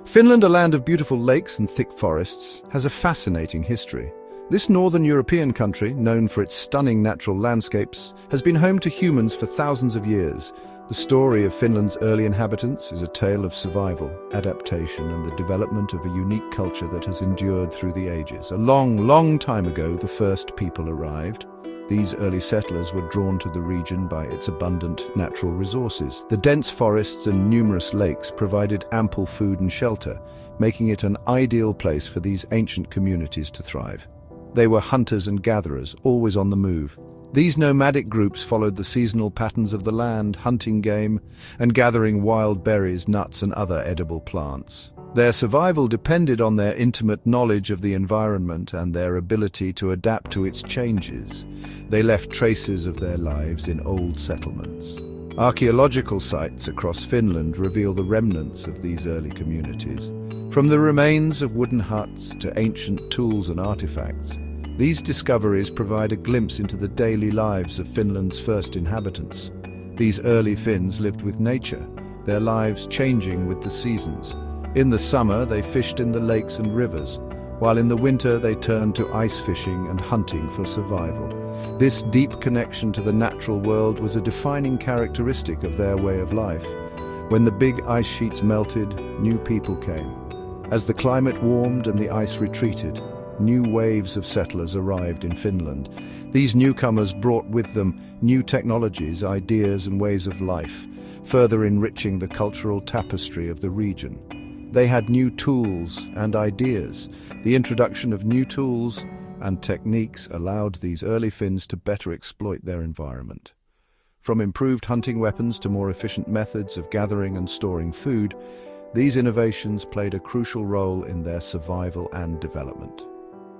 Finland, a land of beautiful lakes and thick forests, has a fascinating history. This northern European country, known for its stunning natural landscapes, has been home to humans for thousands of years. The story of Finland's early inhabitants is a tale of survival, adaptation, and the development of a unique culture that has endured through the ages. A long time ago, the first people arrived. These early settlers were drawn to the region by its abundant natural resources. The dense forests and numerous lakes provided ample food and shelter, making it an ideal place for these ancient communities to thrive. They were hunters and gatherers, always on the move. These nomadic groups followed the seasonal patterns of the land, hunting game, and gathering wild berries, nuts, and other edible plants. Their survival depended on their intimate knowledge of the environment and their ability to adapt to its changes. They left traces of their lives in old settlements. Archaeological sites across Finland reveal the remnants of these early communities. From the remains of wooden huts to ancient tools and artifacts, these discoveries provide a glimpse into the daily lives of Finland's first inhabitants. These early Finns lived with nature, their lives changing with the seasons. In the summer, they fished in the lakes and rivers, while in the winter they turned to ice fishing and hunting for survival. This deep connection to the natural world was a defining characteristic of their way of life. When the big ice sheets melted, new people came. As the climate warmed and the ice retreated, new waves of settlers arrived in Finland. These newcomers brought with them new technologies, ideas, and ways of life, further enriching the cultural tapestry of the region. They had new tools and ideas. The introduction of new tools and techniques allowed these early Finns to better exploit their environment. From improved hunting weapons to more efficient methods of gathering and storing food, these innovations played a crucial role in their survival and development.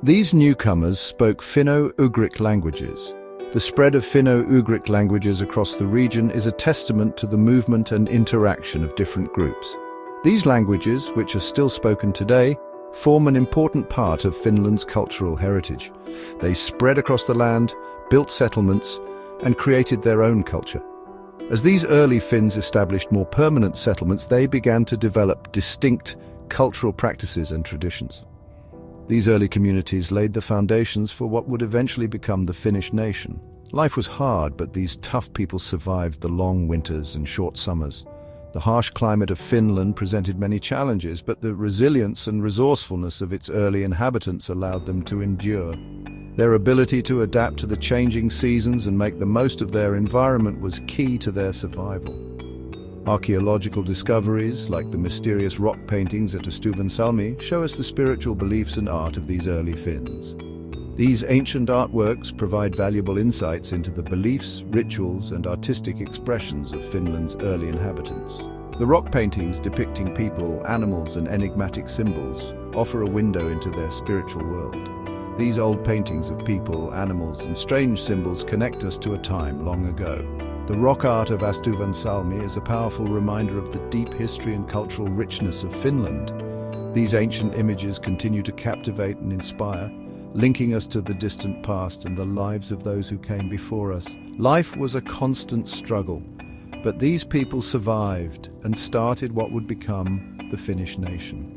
These newcomers spoke Finno-Ugric languages. The spread of Finno-Ugric languages across the region is a testament to the movement and interaction of different groups. These languages, which are still spoken today, form an important part of Finland's cultural heritage. They spread across the land, built settlements, and created their own culture. As these early Finns established more permanent settlements, they began to develop distinct cultural practices and traditions. These early communities laid the foundations for what would eventually become the Finnish nation. Life was hard, but these tough people survived the long winters and short summers. The harsh climate of Finland presented many challenges, but the resilience and resourcefulness of its early inhabitants allowed them to endure. Their ability to adapt to the changing seasons and make the most of their environment was key to their survival. Archaeological discoveries, like the mysterious rock paintings at Salmi, show us the spiritual beliefs and art of these early Finns. These ancient artworks provide valuable insights into the beliefs, rituals, and artistic expressions of Finland's early inhabitants. The rock paintings depicting people, animals, and enigmatic symbols offer a window into their spiritual world. These old paintings of people, animals, and strange symbols connect us to a time long ago. The rock art of Salmi is a powerful reminder of the deep history and cultural richness of Finland. These ancient images continue to captivate and inspire, linking us to the distant past and the lives of those who came before us. Life was a constant struggle, but these people survived and started what would become the Finnish nation.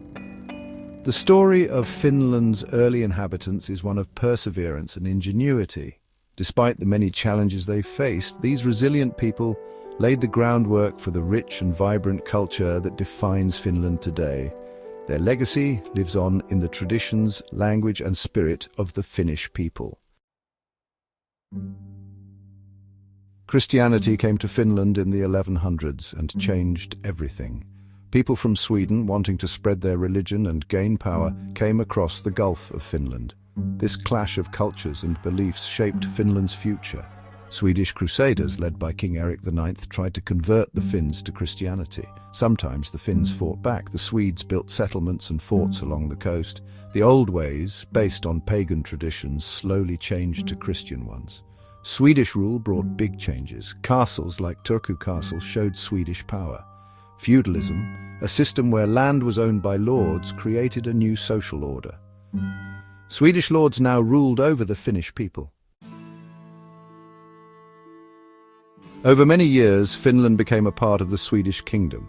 The story of Finland's early inhabitants is one of perseverance and ingenuity. Despite the many challenges they faced, these resilient people laid the groundwork for the rich and vibrant culture that defines Finland today. Their legacy lives on in the traditions, language, and spirit of the Finnish people. Christianity came to Finland in the 1100s and changed everything. People from Sweden, wanting to spread their religion and gain power, came across the Gulf of Finland. This clash of cultures and beliefs shaped Finland's future. Swedish crusaders, led by King Erik IX, tried to convert the Finns to Christianity. Sometimes the Finns fought back. The Swedes built settlements and forts along the coast. The old ways, based on pagan traditions, slowly changed to Christian ones. Swedish rule brought big changes. Castles like Turku Castle showed Swedish power. Feudalism, a system where land was owned by lords, created a new social order. Swedish lords now ruled over the Finnish people. Over many years, Finland became a part of the Swedish kingdom.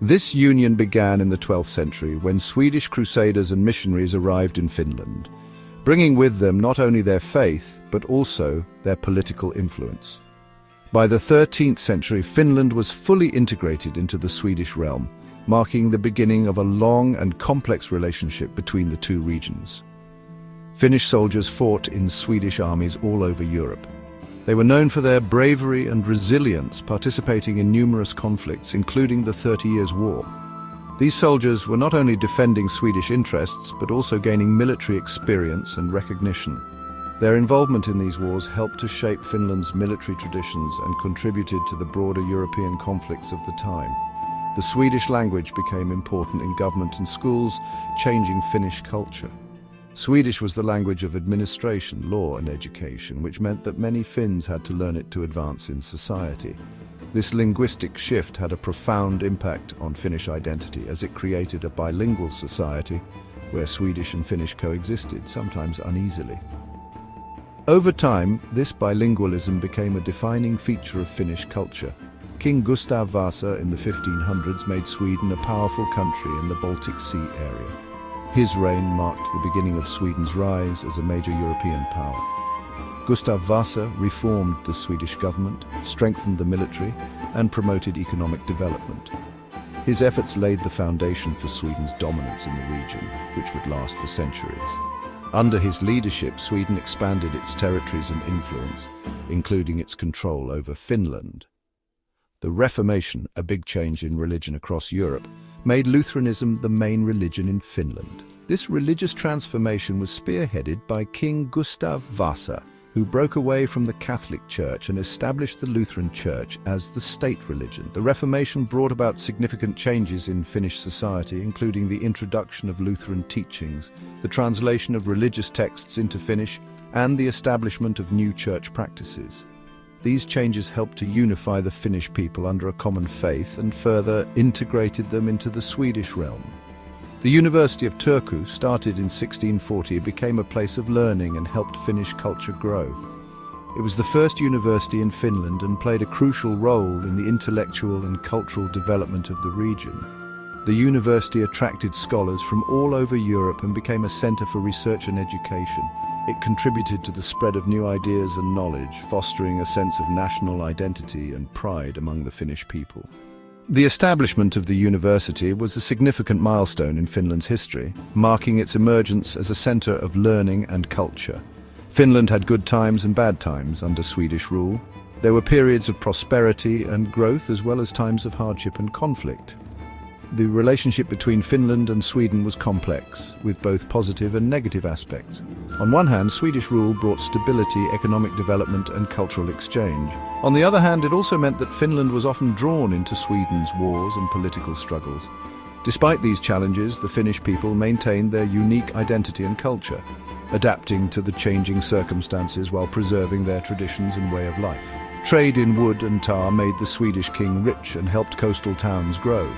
This union began in the 12th century when Swedish crusaders and missionaries arrived in Finland, bringing with them not only their faith, but also their political influence. By the 13th century, Finland was fully integrated into the Swedish realm, marking the beginning of a long and complex relationship between the two regions. Finnish soldiers fought in Swedish armies all over Europe. They were known for their bravery and resilience, participating in numerous conflicts, including the 30 Years' War. These soldiers were not only defending Swedish interests, but also gaining military experience and recognition. Their involvement in these wars helped to shape Finland's military traditions and contributed to the broader European conflicts of the time. The Swedish language became important in government and schools, changing Finnish culture. Swedish was the language of administration, law and education, which meant that many Finns had to learn it to advance in society. This linguistic shift had a profound impact on Finnish identity, as it created a bilingual society where Swedish and Finnish coexisted, sometimes uneasily. Over time, this bilingualism became a defining feature of Finnish culture. King Gustav Vasa in the 1500s made Sweden a powerful country in the Baltic Sea area. His reign marked the beginning of Sweden's rise as a major European power. Gustav Vasa reformed the Swedish government, strengthened the military, and promoted economic development. His efforts laid the foundation for Sweden's dominance in the region, which would last for centuries. Under his leadership, Sweden expanded its territories and influence, including its control over Finland. The Reformation, a big change in religion across Europe, made Lutheranism the main religion in Finland. This religious transformation was spearheaded by King Gustav Vasa, who broke away from the Catholic Church and established the Lutheran Church as the state religion. The Reformation brought about significant changes in Finnish society, including the introduction of Lutheran teachings, the translation of religious texts into Finnish, and the establishment of new church practices. These changes helped to unify the Finnish people under a common faith and further integrated them into the Swedish realm. The University of Turku, started in 1640, became a place of learning and helped Finnish culture grow. It was the first university in Finland and played a crucial role in the intellectual and cultural development of the region. The university attracted scholars from all over Europe and became a center for research and education. It contributed to the spread of new ideas and knowledge, fostering a sense of national identity and pride among the Finnish people. The establishment of the university was a significant milestone in Finland's history, marking its emergence as a center of learning and culture. Finland had good times and bad times under Swedish rule. There were periods of prosperity and growth as well as times of hardship and conflict. The relationship between Finland and Sweden was complex, with both positive and negative aspects. On one hand, Swedish rule brought stability, economic development and cultural exchange. On the other hand, it also meant that Finland was often drawn into Sweden's wars and political struggles. Despite these challenges, the Finnish people maintained their unique identity and culture, adapting to the changing circumstances while preserving their traditions and way of life. Trade in wood and tar made the Swedish king rich and helped coastal towns grow.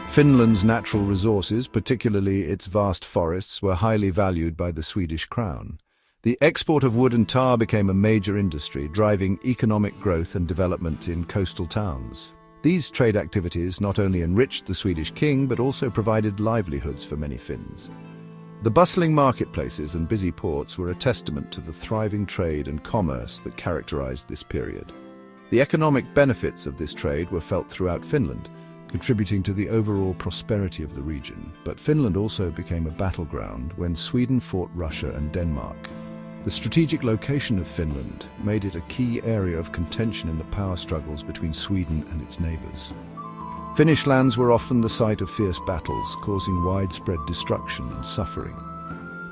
Finland's natural resources, particularly its vast forests, were highly valued by the Swedish crown. The export of wood and tar became a major industry, driving economic growth and development in coastal towns. These trade activities not only enriched the Swedish king, but also provided livelihoods for many Finns. The bustling marketplaces and busy ports were a testament to the thriving trade and commerce that characterized this period. The economic benefits of this trade were felt throughout Finland, contributing to the overall prosperity of the region. But Finland also became a battleground when Sweden fought Russia and Denmark. The strategic location of Finland made it a key area of contention in the power struggles between Sweden and its neighbors. Finnish lands were often the site of fierce battles, causing widespread destruction and suffering.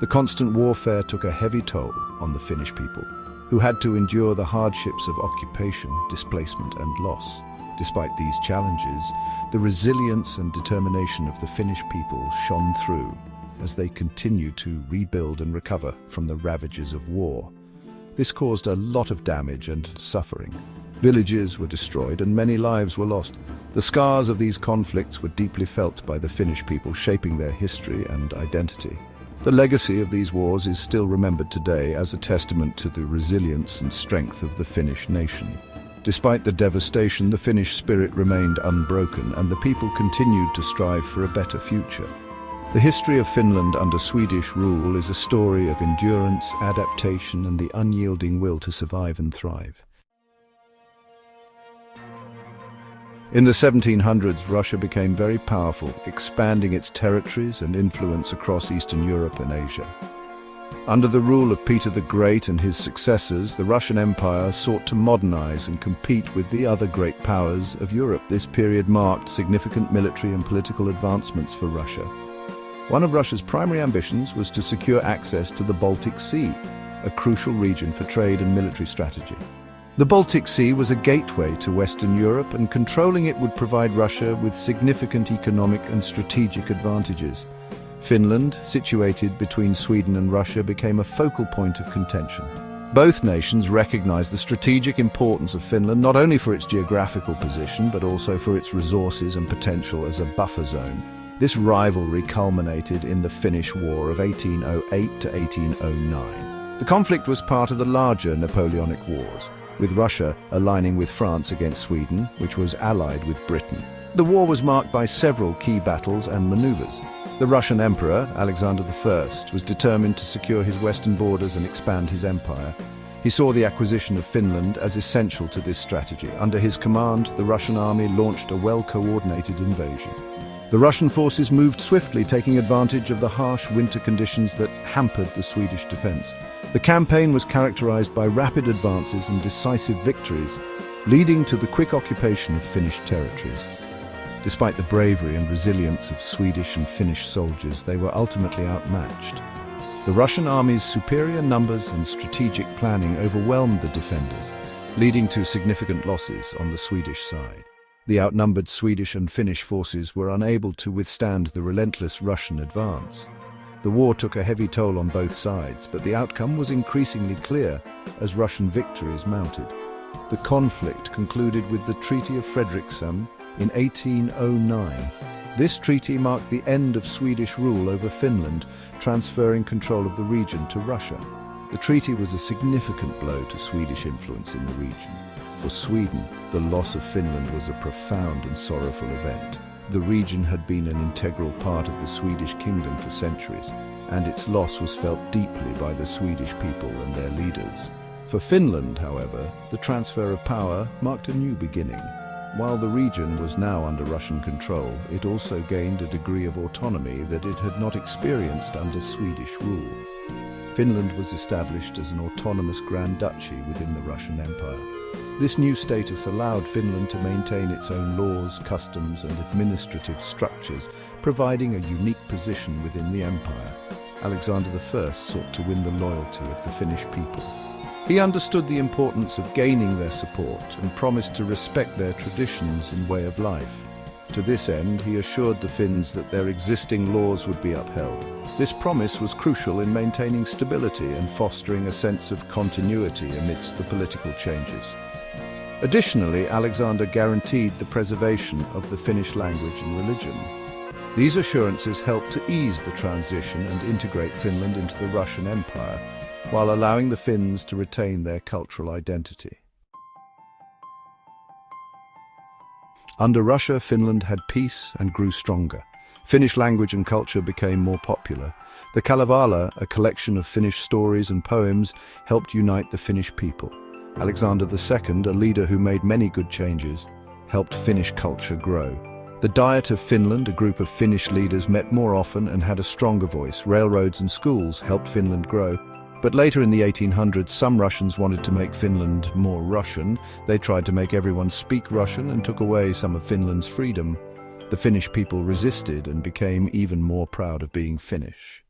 The constant warfare took a heavy toll on the Finnish people, who had to endure the hardships of occupation, displacement and loss. Despite these challenges, the resilience and determination of the Finnish people shone through as they continued to rebuild and recover from the ravages of war. This caused a lot of damage and suffering. Villages were destroyed and many lives were lost. The scars of these conflicts were deeply felt by the Finnish people, shaping their history and identity. The legacy of these wars is still remembered today as a testament to the resilience and strength of the Finnish nation. Despite the devastation, the Finnish spirit remained unbroken, and the people continued to strive for a better future. The history of Finland under Swedish rule is a story of endurance, adaptation, and the unyielding will to survive and thrive. In the 1700s, Russia became very powerful, expanding its territories and influence across Eastern Europe and Asia. Under the rule of Peter the Great and his successors, the Russian Empire sought to modernize and compete with the other great powers of Europe. This period marked significant military and political advancements for Russia. One of Russia's primary ambitions was to secure access to the Baltic Sea, a crucial region for trade and military strategy. The Baltic Sea was a gateway to Western Europe, and controlling it would provide Russia with significant economic and strategic advantages. Finland, situated between Sweden and Russia, became a focal point of contention. Both nations recognized the strategic importance of Finland, not only for its geographical position, but also for its resources and potential as a buffer zone. This rivalry culminated in the Finnish War of 1808 to 1809. The conflict was part of the larger Napoleonic Wars, with Russia aligning with France against Sweden, which was allied with Britain. The war was marked by several key battles and maneuvers. The Russian Emperor, Alexander I, was determined to secure his western borders and expand his empire. He saw the acquisition of Finland as essential to this strategy. Under his command, the Russian army launched a well-coordinated invasion. The Russian forces moved swiftly, taking advantage of the harsh winter conditions that hampered the Swedish defense. The campaign was characterized by rapid advances and decisive victories, leading to the quick occupation of Finnish territories. Despite the bravery and resilience of Swedish and Finnish soldiers, they were ultimately outmatched. The Russian army's superior numbers and strategic planning overwhelmed the defenders, leading to significant losses on the Swedish side. The outnumbered Swedish and Finnish forces were unable to withstand the relentless Russian advance. The war took a heavy toll on both sides, but the outcome was increasingly clear as Russian victories mounted. The conflict concluded with the Treaty of Fredriksson in 1809. This treaty marked the end of Swedish rule over Finland, transferring control of the region to Russia. The treaty was a significant blow to Swedish influence in the region. For Sweden, the loss of Finland was a profound and sorrowful event. The region had been an integral part of the Swedish kingdom for centuries, and its loss was felt deeply by the Swedish people and their leaders. For Finland, however, the transfer of power marked a new beginning. While the region was now under Russian control, it also gained a degree of autonomy that it had not experienced under Swedish rule. Finland was established as an autonomous Grand Duchy within the Russian Empire. This new status allowed Finland to maintain its own laws, customs, and administrative structures, providing a unique position within the empire. Alexander I sought to win the loyalty of the Finnish people. He understood the importance of gaining their support and promised to respect their traditions and way of life. To this end, he assured the Finns that their existing laws would be upheld. This promise was crucial in maintaining stability and fostering a sense of continuity amidst the political changes. Additionally, Alexander guaranteed the preservation of the Finnish language and religion. These assurances helped to ease the transition and integrate Finland into the Russian Empire, while allowing the Finns to retain their cultural identity. Under Russia, Finland had peace and grew stronger. Finnish language and culture became more popular. The Kalevala, a collection of Finnish stories and poems, helped unite the Finnish people. Alexander II, a leader who made many good changes, helped Finnish culture grow. The Diet of Finland, a group of Finnish leaders, met more often and had a stronger voice. Railroads and schools helped Finland grow. But later in the 1800s, some Russians wanted to make Finland more Russian. They tried to make everyone speak Russian and took away some of Finland's freedom. The Finnish people resisted and became even more proud of being Finnish.